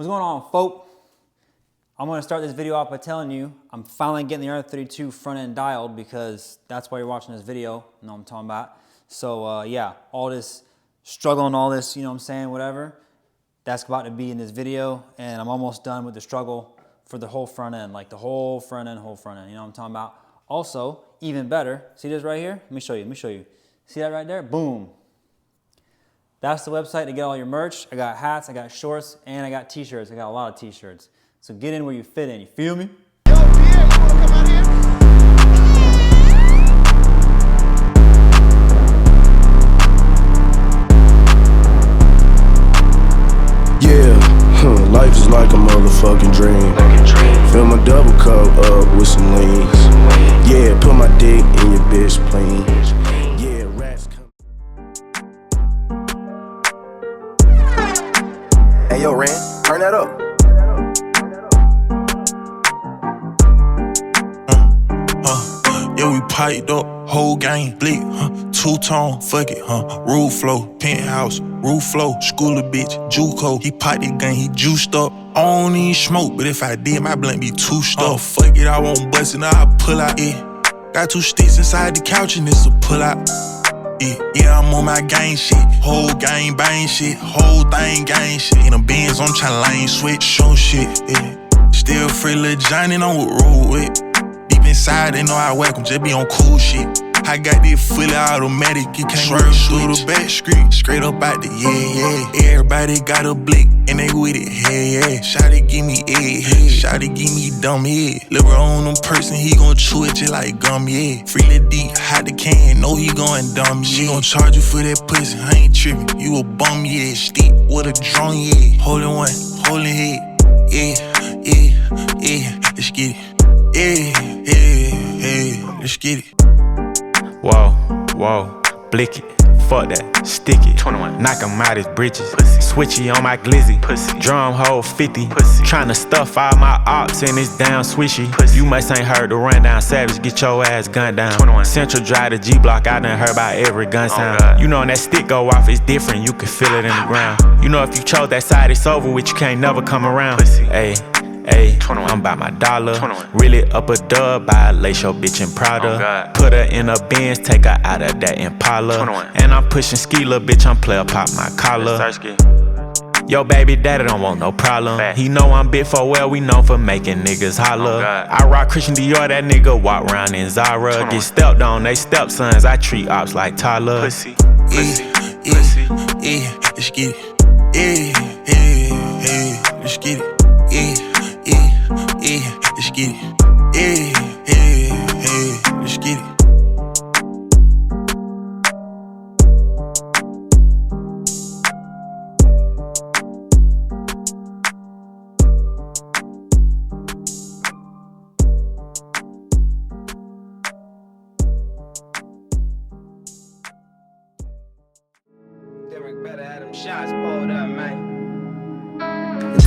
What's going on, folk? I'm gonna start this video off by telling you I'm finally getting the R32 front end dialed because that's why you're watching this video. You know what I'm talking about. So yeah, all this struggle and all this, you know what I'm saying, whatever, that's about to be in this video, and I'm almost done with the struggle for the whole front end, like the whole front end, you know what I'm talking about. Also, even better, see this right here? Let me show you. See that right there? Boom. That's the website to get all your merch. I got hats, I got shorts, and I got t-shirts. I got a lot of t-shirts. So get in where you fit in, you feel me? Yo, Pierre, you wanna come out here? Yeah, life is like a motherfucking dream. Fill my double cup up with some lean. Yeah, put my dick in your bitch plane. Yeah, rats come. Hey yo, Ren, turn that up. Yeah, we piped up, whole gang, blick, two-tone, fuck it, roof flow, penthouse, roof flow, school a bitch, Juco. He piped the gun, he juiced up. I don't even smoke, but if I did, my blunt be too stuffed. Fuck it, I won't bust it, I pull out, yeah. Got 2 sticks inside the couch and it's a pull out. Yeah, I'm on my gang shit, whole gang bang shit, whole thing gang shit. In the Benz, I'm tryna lane switch, show shit, yeah. Still free Lil Johnny, on what roll with. Inside, they know I whack 'em, just be on cool shit. I got this fully automatic, you can't swerve through the back street. Straight up out the yeah. Everybody got a blick, and they with it, yeah. Shawty give me egg, shawty give me dumb head. Lil' bro on them person, he gon' chew it just like gum, yeah. Free Lil D, hot the can, know he going dumb, yeah. She gon' charge you for that pussy, I ain't trippin'. You a bum, yeah. Stick with a drum, yeah. Holdin' one, holdin' head, yeah. Let's get it. Yeah, let's get it. Whoa, blick it, fuck that, stick it. 21. Knock him out his britches. Pussy. Switchy on my glizzy. Pussy. Drum hole 50. Pussy. Tryna stuff all my ops in this damn swishy. Pussy. You must ain't heard the rundown. Savage, get your ass gunned down. 21. Central Drive to G Block, I done heard about every gun sound. You know when that stick go off, it's different. You can feel it in the ground. You know if you chose that side, it's over with. You can't never come around. Ayy. I'm by my dollar. 21. Really up a dub, buy lace your bitch in Prada. Put her in a Benz, take her out of that Impala. 21. And I'm pushing ski, little bitch, I'm player pop my collar. Yo, baby daddy don't want no problem. Back. He know I'm big for well, we known for making niggas holler. I rock Christian Dior, that nigga walk round in Zara. Get stepped on, they stepsons, I treat ops like Tyler. Pussy. Yeah, let's get it. Yeah, let's get it. Yeah, let's get it. Yeah, let's get it. Derek better have them shots pulled up, man.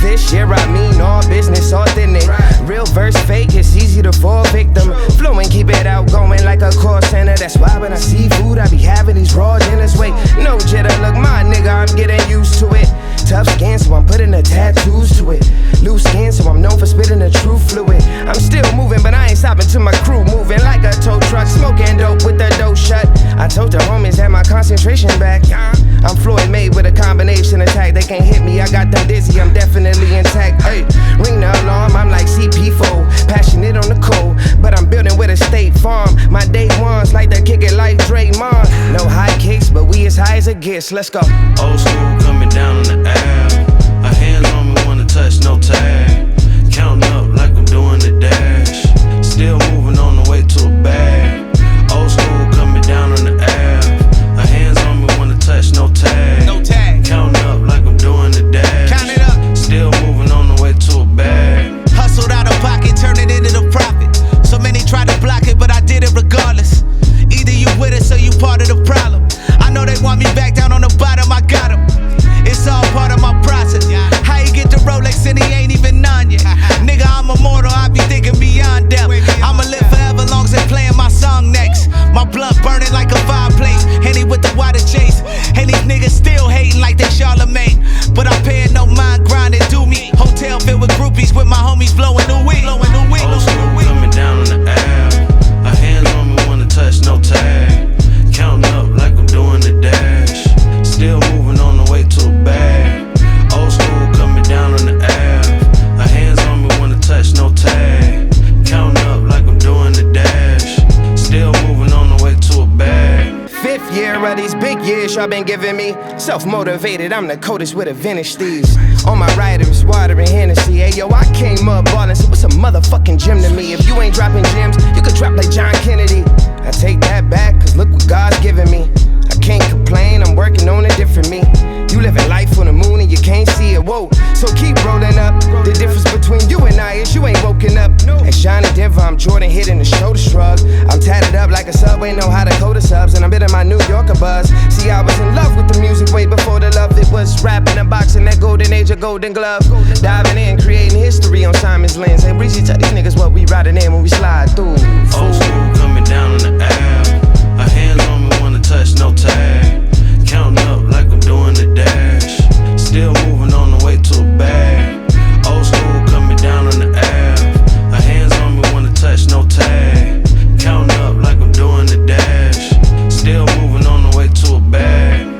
This year I mean all business, authentic. Real verse fake, it's easy to fall victim. Flowing, keep it outgoing like a call center. That's why when I see food, I be having these raw dinners. Wait, no jitter, look my nigga, I'm getting used to it. Tough skin, so I'm putting the tattoos to it. Loose skin, so I'm known for spitting the true fluid. I'm still moving, but I ain't stopping till my crew moving like a tow truck. Smoking dope with the door shut. I told the homies that my concentration back. I'm Floyd made with a combination attack. They can't hit me, I got them dizzy, I'm definitely intact. Hey, ring the alarm, I'm like CP4. Passionate on the cold, but I'm building with a State Farm. My day ones like to kick it like Draymond. No high kicks, but we as high as it gets. Let's go. Old school coming down on the app. My hands on me, wanna touch, no tag. Counting up like I'm doing the dash. Still moving on the way to a bag. Old school coming down on the app. My hands on me, wanna touch, no tag. No tag. Counting up like I'm doing the dash. Count it up. Still moving on the way to a bag. Hustled out of pocket, turn it into the profit. So many tried to block it, but I did it regardless. Either you with us or you part of the problem. I know they want me back down on the bottom, I got them. It's all part of my I've been giving me. Self-motivated, I'm the coldest with a vintage thieves. On my rider is water and Hennessy. Hey yo, I came up ballin', so what's a motherfucking gym to me? If you ain't dropping gems, you could drop like John Kennedy. I take that back, cause look what God's giving me. I can't complain, I'm working on a different me. You living life on the moon and you can't see it, whoa. So keep rolling up. The difference between you and I is you ain't woken up. At Shiny Denver, I'm Jordan hitting the shoulder shrug. I'm tatted up like a subway, know how to code the subs. And I'm in my New Yorker buzz. See, I was in love with the music way before the love. It was rapping and boxing, that golden age of golden glove. Diving in, creating history on Simon's lens. Hey, Breezy, tell these niggas what we riding in when we slide through. Old school coming down on the app. Her hands on me, wanna touch, no tag. Counting up like I'm doing the dash. Still moving on the way to a bag. Old school coming down on the app. Her hands on me, wanna touch, no tag. Counting up like I'm doing the dash. Still moving on the way to a bag.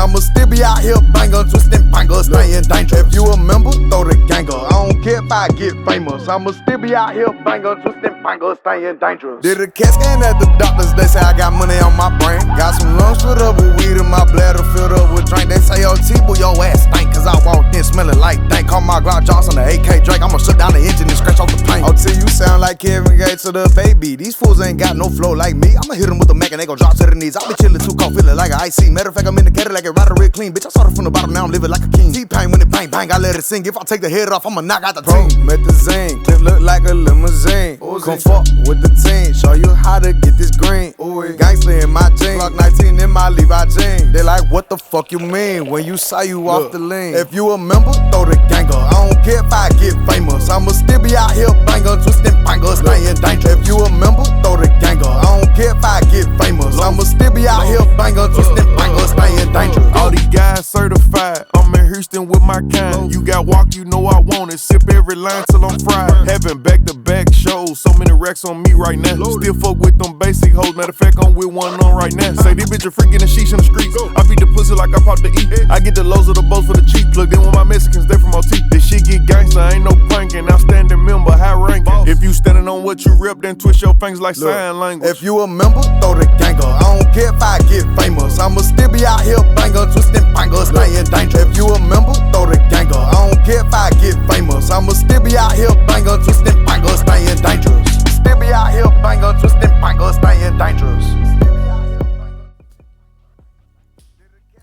I'ma still be out here banging, twisting bangers, staying dangerous. If you a member, throw the ganger. I don't don't care if I get famous. I'ma still be out here banger, twisting bangers, staying dangerous. Did a CAT scan at the doctors, they say I got money on my brain. Got some lungs filled up with weed and my bladder filled up with drink. They say, yo, T-Boo, your ass stink, cause I walked in smelling like dank. Call my Glock Johnson, the AK Drake, I'ma shut down the engine and scratch off the paint. Oh, till you sound like Kevin Gates to the baby. These fools ain't got no flow like me. I'ma hit them with the Mac and they gon' drop to the knees. I be chillin' too cold, feeling like an IC. Matter of fact, I'm in the Cadillac and ride a red clean. Bitch, I started from the bottom, now I'm living like a king. T-Pain when it bang, bang, I let it sing. If I take the head off, I'ma knock out the team. Methazine, clip look like a limousine. Come fuck with the team, show you how to get this green. Gangsta in my jeans, Glock 19 in my Levi jeans. They like, what the fuck you mean when you say you off the lean? If you a member, throw the gang up. I don't care if I get famous. I'ma still be out here banger, twisting bangers, staying dangerous. If you a member, throw the gang up. I don't care if I get famous. I'ma still be out here banger, twisting bangers, staying dangerous. All these guys certified. I'm in Houston with my kind. You got walk, you know I want it. Sip every line till I'm fried. Having back-to-back shows, so many racks on me right now. Still fuck with them basic hoes. Matter of fact, I'm with one on right now. Say this bitch a freaking and sheesh in the streets. I beat the pussy like I popped the E. I get the lows of the boats for the cheap. Plug in with my Mexicans, they from OT. This shit get gangsta, ain't no pranking. Outstanding member, high ranking. If you standing on what you rip, then twist your fingers like sign language. If you a member, throw the gang up. I don't care if I get famous. I'ma still be out here banger, twisting bangers, staying dangerous. If you a member, throw the gang up. I don't care if I get famous. I'ma still be out here banger, twisting bangers, staying dangerous. Still be out here banger, twisting bangers, staying dangerous.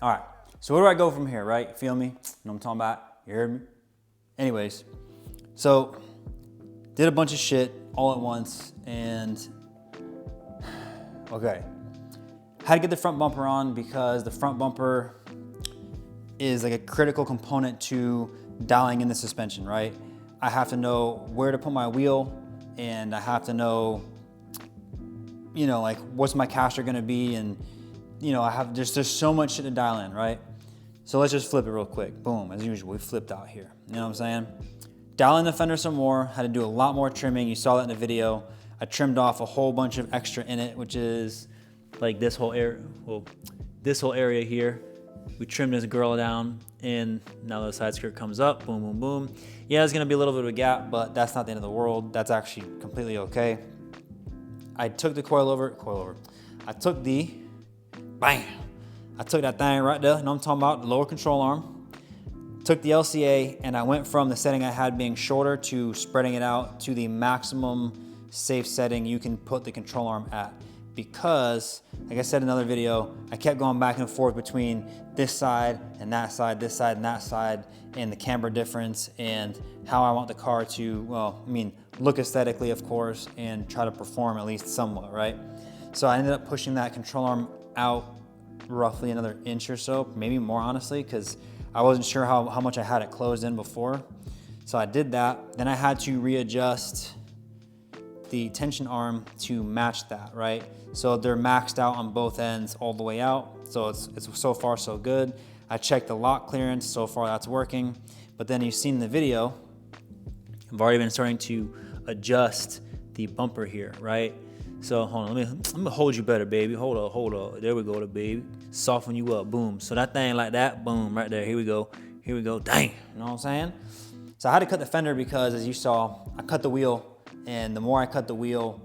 All right, so where do I go from here, right? Feel me? You know what I'm talking about? You heard me? Anyways, so did a bunch of shit all at once and okay. Had to get the front bumper on because the front bumper is like a critical component to dialing in the suspension, right? I have to know where to put my wheel and I have to know, you know, like what's my caster gonna be and you know, there's so much shit to dial in, right? So let's just flip it real quick. Boom, as usual, we flipped out here. You know what I'm saying? Dial in the fender some more, had to do a lot more trimming. You saw that in the video. I trimmed off a whole bunch of extra in it, which is like this whole area, well, this whole area here. We trimmed this girl down and now the side skirt comes up, boom, boom, boom. Yeah, there's gonna be a little bit of a gap, but that's not the end of the world. That's actually completely okay. I took the I took the, bam. I took that thing right there, you know what I'm talking about, the lower control arm. Took the LCA and I went from the setting I had being shorter to spreading it out to the maximum safe setting you can put the control arm at. Because, like I said in another video, I kept going back and forth between this side and that side, this side and that side, and the camber difference and how I want the car to, well, I mean, look aesthetically, of course, and try to perform at least somewhat, right? So I ended up pushing that control arm out roughly another inch or so, maybe more honestly, because I wasn't sure how much I had it closed in before. So I did that. Then I had to readjust the tension arm to match that, right? So they're maxed out on both ends all the way out. So it's so far so good. I checked the lock clearance, so far that's working. But then you've seen the video, I've already been starting to adjust the bumper here, right? So hold on, let me hold you better, baby. Hold up. There we go, baby. Soften you up, boom. So that thing like that, boom, right there. Here we go, dang. You know what I'm saying? So I had to cut the fender because, as you saw, I cut the wheel, and the more I cut the wheel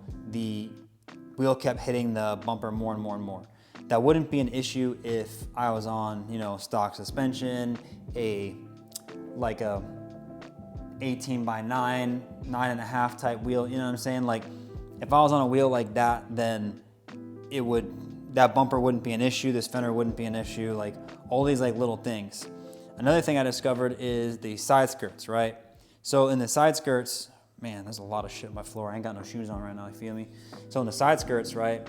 kept hitting the bumper more and more and more. That wouldn't be an issue if I was on, you know, stock suspension, like a 18 by 9.5 type wheel, you know what I'm saying? Like, if I was on a wheel like that, then that bumper wouldn't be an issue, this fender wouldn't be an issue, like all these like little things. Another thing I discovered is the side skirts, right? So in the side skirts, man, there's a lot of shit on my floor. I ain't got no shoes on right now, you feel me? So in the side skirts, right,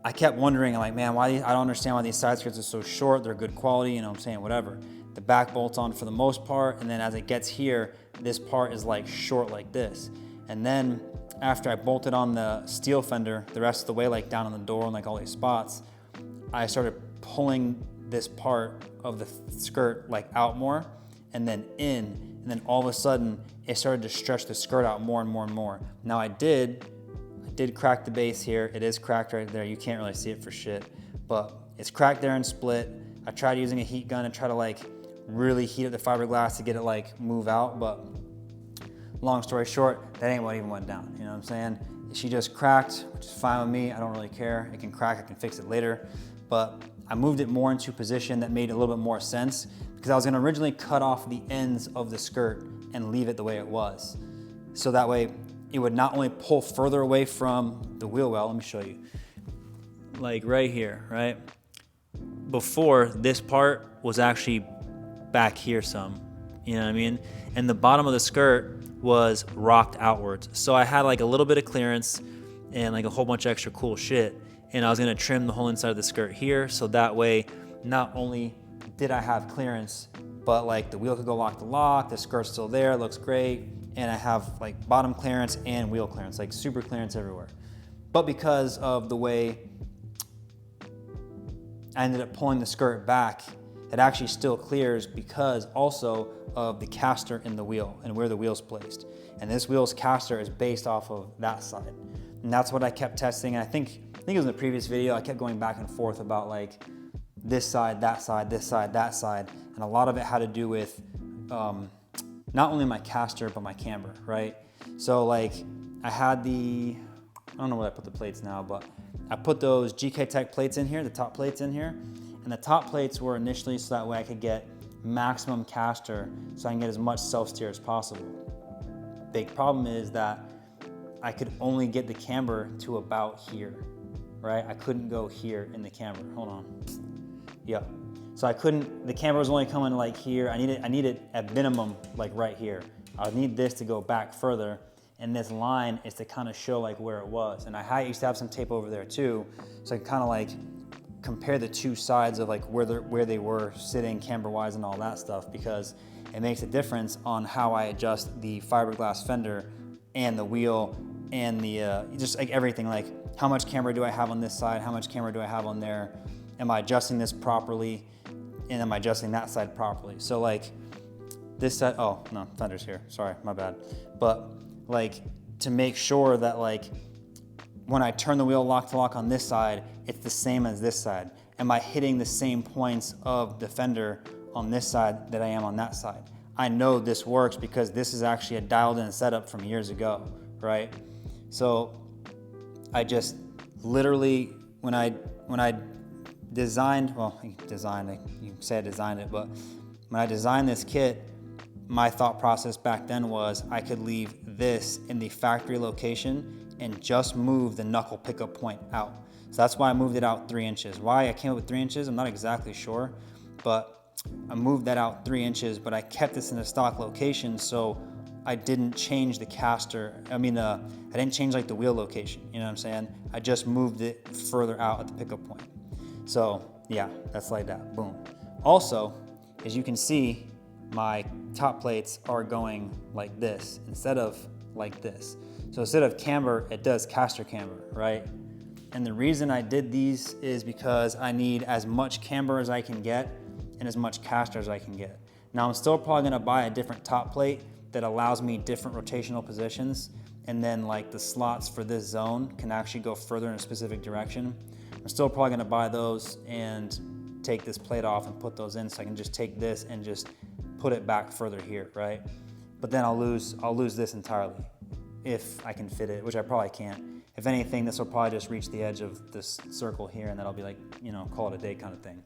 I kept wondering, like, man, I don't understand why these side skirts are so short. They're good quality, you know what I'm saying, whatever. The back bolt's on for the most part, and then as it gets here, this part is like short like this. And then after I bolted on the steel fender the rest of the way, like down on the door and like all these spots, I started pulling this part of the skirt like out more and then in, and then all of a sudden it started to stretch the skirt out more and more and more. Now I did crack the base here. It is cracked right there. You can't really see it for shit, but it's cracked there and split. I tried using a heat gun and try to like really heat up the fiberglass to get it like move out, but long story short, that ain't what even went down, you know what I'm saying? She just cracked, which is fine with me. I don't really care. It can crack, I can fix it later. But I moved it more into a position that made a little bit more sense because I was gonna originally cut off the ends of the skirt and leave it the way it was. So that way it would not only pull further away from the wheel well, let me show you. Like right here, right? Before, this part was actually back here some, you know what I mean? And the bottom of the skirt was rocked outwards. So I had like a little bit of clearance and like a whole bunch of extra cool shit. And I was gonna trim the whole inside of the skirt here. So that way, not only did I have clearance, but like the wheel could go lock to lock, the skirt's still there, looks great. And I have like bottom clearance and wheel clearance, like super clearance everywhere. But because of the way I ended up pulling the skirt back, it actually still clears because also of the caster in the wheel and where the wheel's placed. And this wheel's caster is based off of that side. And that's what I kept testing. And I think it was in the previous video, I kept going back and forth about like this side, that side, this side, that side. And a lot of it had to do with not only my caster, but my camber, right? So like I had I don't know where I put the plates now, but I put those GK Tech plates in here, the top plates in here. And the top plates were initially so that way I could get maximum caster so I can get as much self-steer as possible. Big problem is that I could only get the camber to about here, right? I couldn't go here in the camber, hold on. Yeah, so I couldn't, the camber was only coming like here. I needed at minimum like right here. I would need this to go back further, and this line is to kind of show like where it was. And I used to have some tape over there too, so I could kind of like compare the two sides of like where they were sitting camber wise and all that stuff, because it makes a difference on how I adjust the fiberglass fender and the wheel and the just like everything, like how much camber do I have on this side, how much camber do I have on there, am I adjusting this properly, and am I adjusting that side properly? So like this side, oh no, fender's here, sorry, my bad. But like to make sure that like when I turn the wheel lock to lock on this side, it's the same as this side. Am I hitting the same points of the fender on this side that I am on that side? I know this works because this is actually a dialed in setup from years ago, right? So I just literally, when I designed, well, you can say I designed it, but when I designed this kit, my thought process back then was I could leave this in the factory location and just move the knuckle pickup point out. So that's why I moved it out 3 inches. Why I came up with 3 inches, I'm not exactly sure, but I moved that out 3 inches, but I kept this in a stock location so I didn't change the caster. I didn't change like the wheel location, you know what I'm saying? I just moved it further out at the pickup point. So yeah, that's like that, boom. Also, as you can see, my top plates are going like this instead of like this. So instead of camber, it does caster camber, right? And the reason I did these is because I need as much camber as I can get and as much caster as I can get. Now I'm still probably gonna buy a different top plate that allows me different rotational positions, and then like the slots for this zone can actually go further in a specific direction. I'm still probably gonna buy those and take this plate off and put those in so I can just take this and just put it back further here, right? But then I'll lose this entirely if I can fit it, which I probably can't. If anything, this will probably just reach the edge of this circle here and then I'll be like, you know, call it a day kind of thing.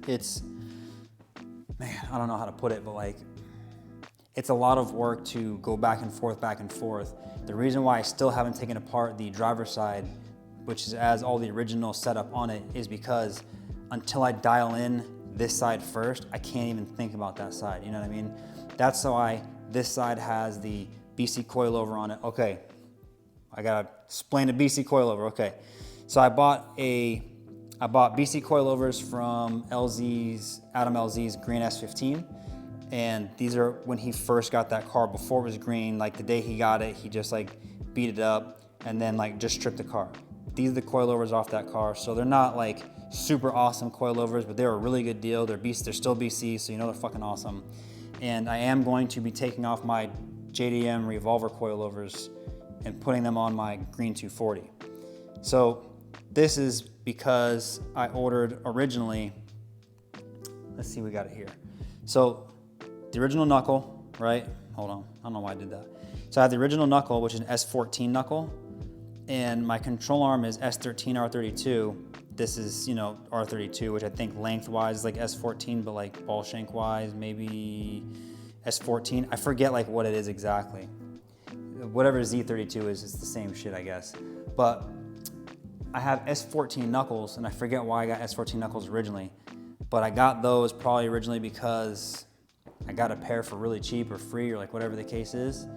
It's, man, I don't know how to put it, but like, it's a lot of work to go back and forth. The reason why I still haven't taken apart the driver's side, which has all the original setup on it, is because until I dial in this side first, I can't even think about that side, you know what I mean? That's why this side has the BC coilover on it. Okay, I gotta explain the BC coilover, okay. So I bought BC coilovers from Adam LZ's green S15. And these are when he first got that car, before it was green, like the day he got it, he just like beat it up and then like just stripped the car. These are the coilovers off that car. So they're not like super awesome coilovers, but they're a really good deal. They're still BC, so you know they're fucking awesome. And I am going to be taking off my JDM revolver coilovers and putting them on my green 240. So this is because I ordered originally, let's see, we got it here. So the original knuckle, right? hold on. I don't know why I did that. So I have the original knuckle, which is an S14 knuckle, and my control arm is S13 R32. This is, you know, R32, which I think lengthwise is like S14, but like ball shank wise, maybe S14. I forget like what it is exactly. Whatever Z32 is, it's the same shit, I guess. But I have S14 knuckles, and I forget why I got S14 knuckles originally, but I got those probably originally because I got a pair for really cheap or free or like whatever the case is.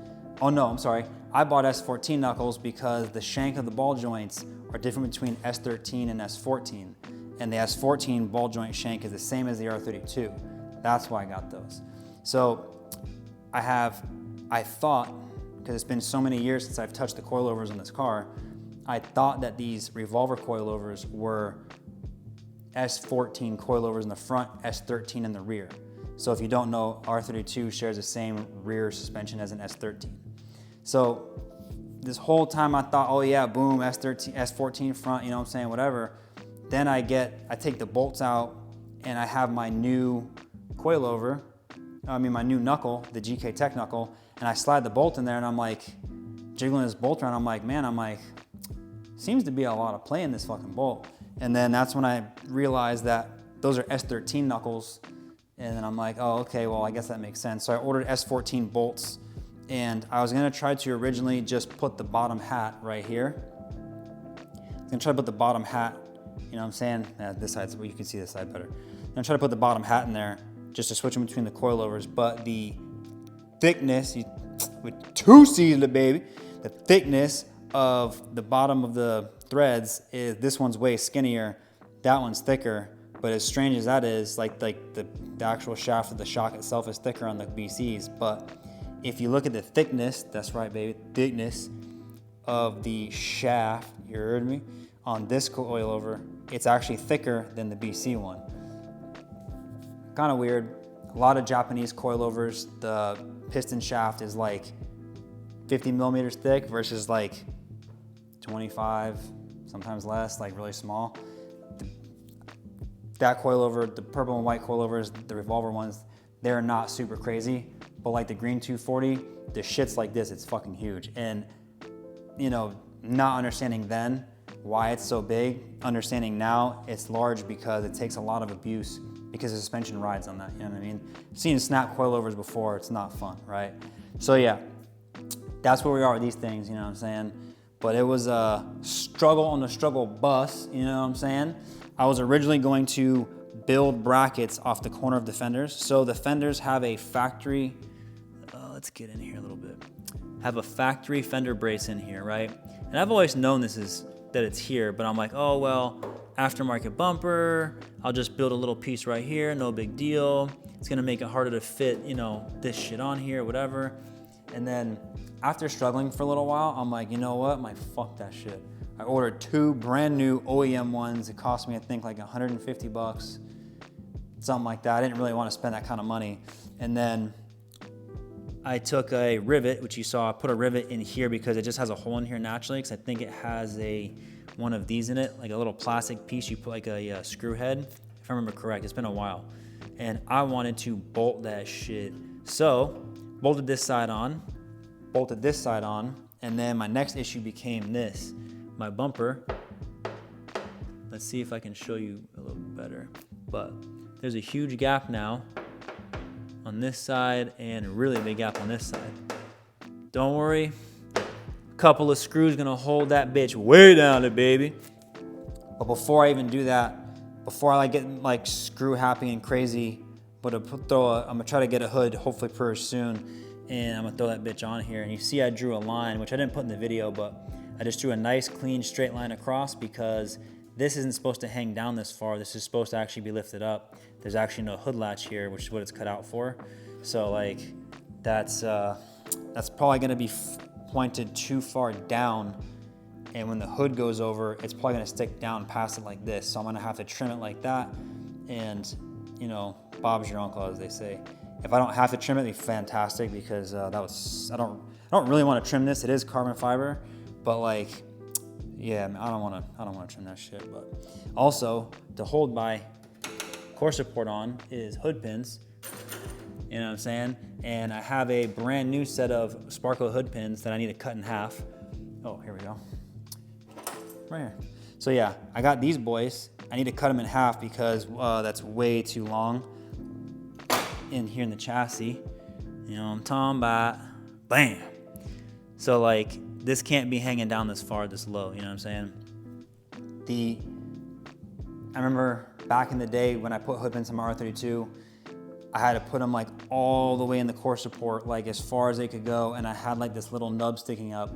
Oh no, I'm sorry. I bought S14 knuckles because the shank of the ball joints are different between S13 and S14. And the S14 ball joint shank is the same as the R32. That's why I got those. So I thought, because it's been so many years since I've touched the coilovers on this car, I thought that these revolver coilovers were S14 coilovers in the front, S13 in the rear. So if you don't know, R32 shares the same rear suspension as an S13. So this whole time I thought, oh yeah, boom, S13, S14 front, you know what I'm saying, whatever. Then I take the bolts out and I have my new coilover, my new knuckle, the GK Tech knuckle, and I slide the bolt in there and I'm like, jiggling this bolt around, I'm like, seems to be a lot of play in this fucking bolt. And then that's when I realized that those are S13 knuckles. And then I'm like, oh, okay, well, I guess that makes sense. So I ordered S14 bolts, and I was gonna try to originally just put the bottom hat right here. I was gonna try to put the bottom hat, you know what I'm saying? This side's where you can see this side better. I'm gonna try to put the bottom hat in there just to switch in between the coilovers, but the thickness, with 2 C's, baby, the thickness of the bottom of the threads is, this one's way skinnier, that one's thicker. But as strange as that is, like the actual shaft of the shock itself is thicker on the BCs. But if you look at the thickness, that's right, baby, thickness of the shaft, you heard me, on this coilover, it's actually thicker than the BC one. Kind of weird. A lot of Japanese coilovers, the piston shaft is like 50 millimeters thick versus like 25, sometimes less, like really small. That coilover, the purple and white coilovers, the revolver ones, they're not super crazy, but like the green 240, the shit's like this, it's fucking huge. And, you know, not understanding then why it's so big, understanding now it's large because it takes a lot of abuse because the suspension rides on that, you know what I mean? Seeing snap coilovers before, it's not fun, right? So yeah, that's where we are with these things, you know what I'm saying? But it was a struggle on the struggle bus, you know what I'm saying? I was originally going to build brackets off the corner of the fenders. So the fenders have a factory, let's get in here a little bit. Have a factory fender brace in here, right? And I've always known that it's here, but I'm like, oh, well, aftermarket bumper, I'll just build a little piece right here, no big deal. It's gonna make it harder to fit, you know, this shit on here, whatever. And then after struggling for a little while, I'm like, you know what, fuck that shit. I ordered 2 brand new OEM ones. It cost me, I think, like 150 bucks, something like that. I didn't really want to spend that kind of money. And then I took a rivet, which you saw, I put a rivet in here because it just has a hole in here naturally, because I think it has one of these in it, like a little plastic piece. You put like a screw head, if I remember correct. It's been a while. And I wanted to bolt that shit. So, bolted this side on, and then my next issue became this. My bumper, let's see if I can show you a little better, but there's a huge gap now on this side and a really big gap on this side. Don't worry, a couple of screws gonna hold that bitch way down there, baby. But before I even do that, before I get like screw happy and crazy, but I'm gonna try to get a hood hopefully pretty soon, and I'm gonna throw that bitch on here. And you see I drew a line, which I didn't put in the video, but I just drew a nice clean straight line across because this isn't supposed to hang down this far. This is supposed to actually be lifted up. There's actually no hood latch here, which is what it's cut out for. So like that's probably gonna be pointed too far down, and when the hood goes over, it's probably gonna stick down past it like this. So I'm gonna have to trim it like that, and you know, Bob's your uncle, as they say. If I don't have to trim it, it'd be fantastic because I don't really want to trim this. It is carbon fiber. But like, yeah, I don't want to trim that shit. But also, to hold my core support on is hood pins. You know what I'm saying? And I have a brand new set of sparkle hood pins that I need to cut in half. Oh, here we go. Right here. So yeah, I got these boys. I need to cut them in half because that's way too long in here in the chassis. You know what I'm talking about? Bam. So like, this can't be hanging down this far, this low, you know what I'm saying? I remember back in the day when I put hood pins on my R32, I had to put them like all the way in the core support, like as far as they could go, and I had like this little nub sticking up.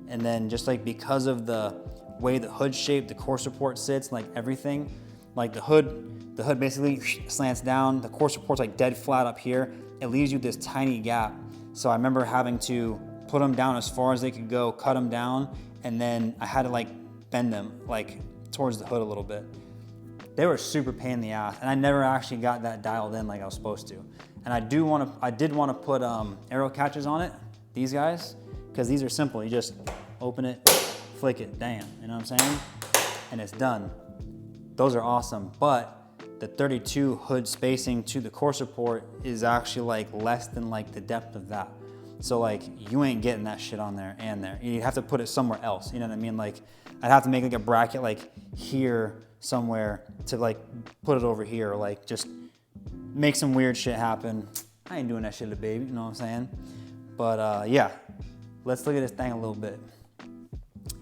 And then just like because of the way the hood shape, the core support sits, like everything, like the hood basically slants down, the core support's like dead flat up here, it leaves you this tiny gap. So I remember having to put them down as far as they could go, cut them down, and then I had to like bend them like towards the hood a little bit. They were super pain in the ass, and I never actually got that dialed in like I was supposed to. And I did want to put arrow catches on it, these guys, because these are simple. You just open it, flick it, damn, you know what I'm saying? And it's done. Those are awesome, but the 32 hood spacing to the core support is actually like less than like the depth of that. So like, you ain't getting that shit on there and there. You have to put it somewhere else, you know what I mean? Like, I'd have to make like a bracket like here somewhere to like put it over here, or like just make some weird shit happen. I ain't doing that shit to baby, you know what I'm saying? But yeah, let's look at this thing a little bit.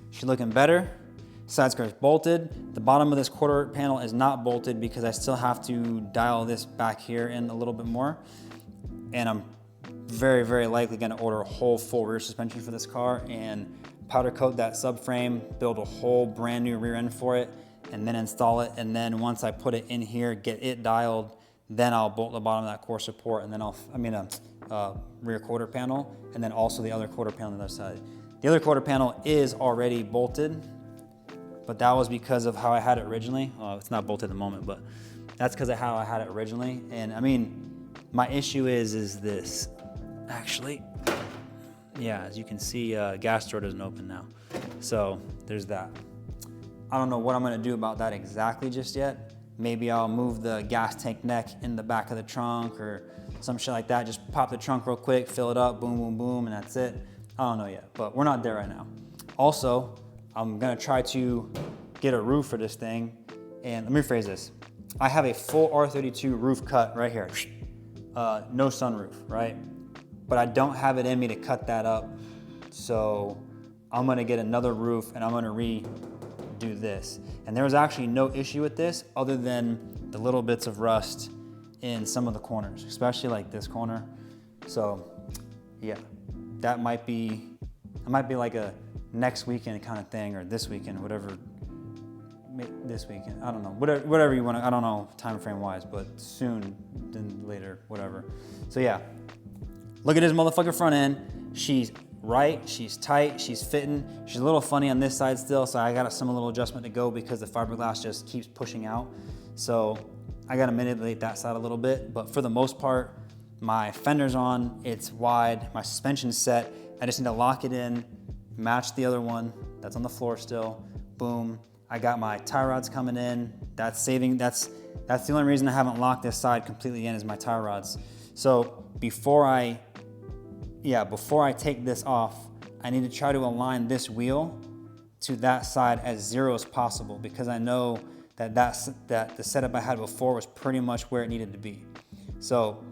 She's looking better. Side skirt's bolted. The bottom of this quarter panel is not bolted because I still have to dial this back here in a little bit more. And I'm very, very likely gonna order a whole full rear suspension for this car and powder coat that subframe, build a whole brand new rear end for it, and then install it. And then once I put it in here, get it dialed, then I'll bolt the bottom of that core support, and then rear quarter panel, and then also the other quarter panel on the other side. The other quarter panel is already bolted, but that was because of how I had it originally. Well, it's not bolted at the moment, but that's because of how I had it originally. And I mean, my issue is this, actually. Yeah, as you can see, gas door doesn't open now. So there's that. I don't know what I'm gonna do about that exactly just yet. Maybe I'll move the gas tank neck in the back of the trunk or some shit like that. Just pop the trunk real quick, fill it up, boom, boom, boom, and that's it. I don't know yet, but we're not there right now. Also, I'm gonna try to get a roof for this thing. And let me rephrase this. I have a full R32 roof cut right here. No sunroof, right? But I don't have it in me to cut that up. So I'm gonna get another roof and I'm gonna redo this. And there was actually no issue with this other than the little bits of rust in some of the corners, especially like this corner. So yeah, that might be like a next weekend kind of thing, or this weekend, whatever, this weekend, I don't know, whatever you want to, I don't know time frame wise, but soon, then later, whatever. So yeah, look at this motherfucker front end. She's right, she's tight, she's fitting. She's a little funny on this side still, so I got some little adjustment to go because the fiberglass just keeps pushing out. So I gotta manipulate that side a little bit, but for the most part, my fender's on, it's wide, my suspension's set. I just need to lock it in, match the other one that's on the floor still, boom. I got my tie rods coming in. That's the only reason I haven't locked this side completely in is my tie rods. So before I take this off, I need to try to align this wheel to that side as zero as possible because I know that the setup I had before was pretty much where it needed to be. So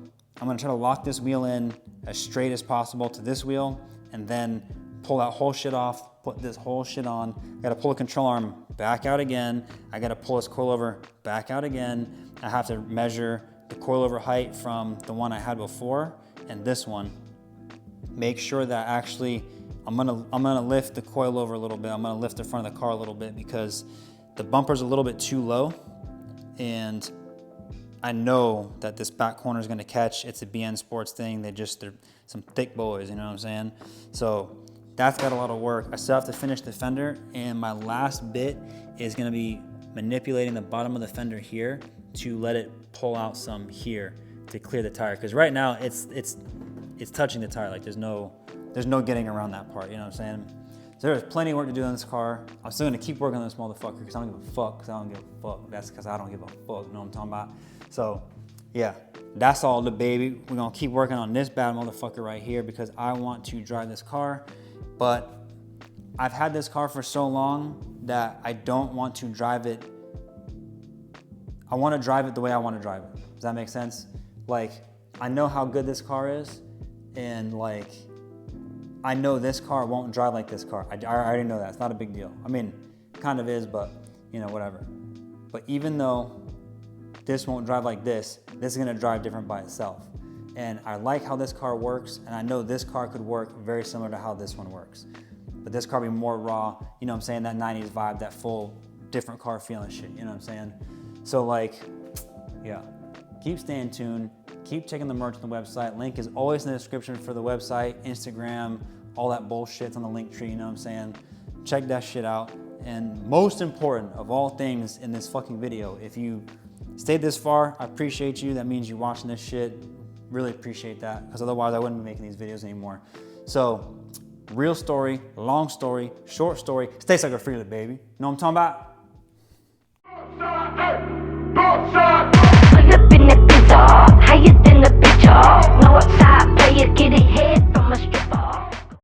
I'm gonna try to lock this wheel in as straight as possible to this wheel and then pull that whole shit off, put this whole shit on. I gotta pull the control arm back out again. I gotta pull this coilover back out again. I have to measure the coilover height from the one I had before and this one. Make sure that actually, I'm gonna lift the coilover a little bit. I'm gonna lift the front of the car a little bit because the bumper's a little bit too low and I know that this back corner is gonna catch. It's a BN Sports thing. They're some thick boys, you know what I'm saying? So that's got a lot of work. I still have to finish the fender, and my last bit is gonna be manipulating the bottom of the fender here to let it pull out some here to clear the tire. Because right now it's touching the tire. Like there's no getting around that part. You know what I'm saying? So there's plenty of work to do on this car. I'm still gonna keep working on this motherfucker because I don't give a fuck. That's because I don't give a fuck. You know what I'm talking about? So yeah, that's all the baby. We're gonna keep working on this bad motherfucker right here because I want to drive this car, but I've had this car for so long that I don't want to drive it. I want to drive it the way I want to drive it. Does that make sense? Like, I know how good this car is, and like, I know this car won't drive like this car. I already know that. It's not a big deal. I mean, kind of is, but you know, whatever. But even though this won't drive like this is gonna drive different by itself. And I like how this car works, and I know this car could work very similar to how this one works. But this car be more raw, you know what I'm saying? That 90s vibe, that full different car feeling shit, you know what I'm saying? So like, yeah, keep staying tuned, keep checking the merch on the website. Link is always in the description for the website, Instagram, all that bullshit's on the link tree, you know what I'm saying? Check that shit out. And most important of all things in this fucking video, if you stayed this far, I appreciate you. That means you're watching this shit. Really appreciate that, because otherwise I wouldn't be making these videos anymore. So, real story, long story, short story, stay sucker freely, baby. You know what I'm talking about?